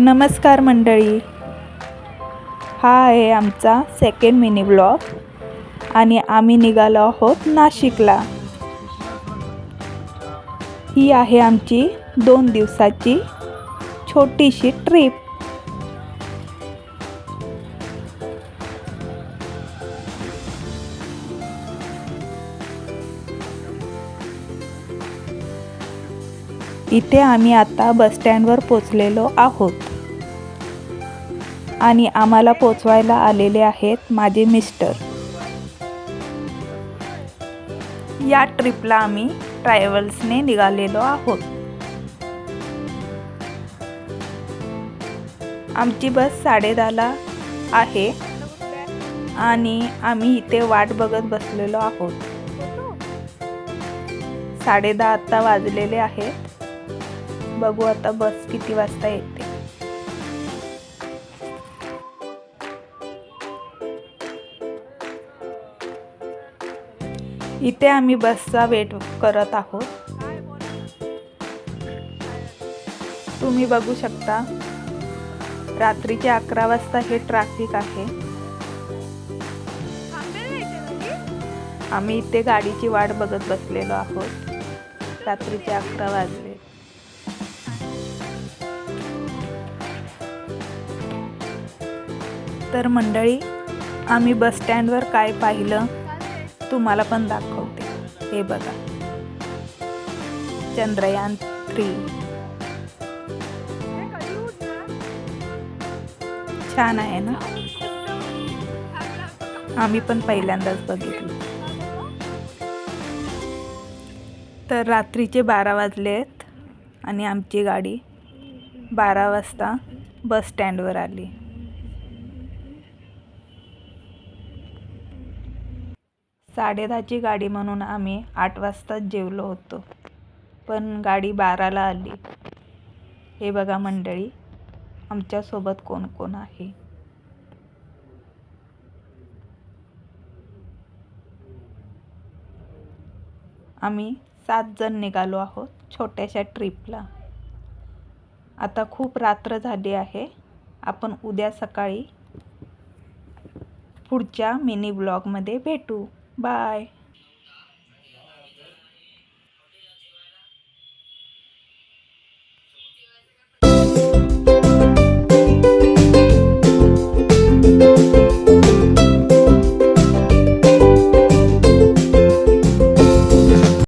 नमस्कार मंडळी, हा आहे आमचा सेकंड मिनी ब्लॉग आणि आम्ही निघालो आहोत नाशिकला। ही आहे आमची 2 दिवसाची छोटीशी ट्रिप। इथे आम्ही आता बस स्टँडवर पोचलेलो आहोत आणि आम्हाला पोचवायला आलेले आहेत माझे मिस्टर। या ट्रिपला आम्ही ट्रॅव्हल्सने निघालेलो आहोत। आमची बस 10:30ला आहे आणि आम्ही इथे वाट बघत बसलेलो आहोत। 10:30 आता वाजलेले आहेत। बघू आता बस किती वाजता येते। इथे आम्ही बसचा वेट करत आहोत। तुम्ही बघू शकता रात्रीचे 11 वाजता हे ट्रॅफिक आहे। आम्ही इथे गाडीची वाट बघत बसलेलो आहोत। रात्रीचे 11 वाजले। तर मंडळी, आम्ही बस स्टँडवर काय पाहिलं तुम्हाला पण दाखवते। हे बघा, चंद्रयान 3 छान आहे ना। आम्ही पण पहिल्यांदाच बघितलं। तर रात्रीचे 12 वाजलेत आणि आमची गाडी 12 वाजता बस स्टँडवर आली। साडेदहाची गाडी म्हणून आम्ही 8 वाजताच जेवलो होतो, पण गाडी 12ला आली। हे बघा मंडळी, आमच्यासोबत कोण कोण आहे। आम्ही 7 जण निघालो आहोत छोट्याशा ट्रिपला। आता खूप रात्र झाली आहे। आपण उद्या सकाळी पुढच्या मिनी ब्लॉगमध्ये भेटू। बाय।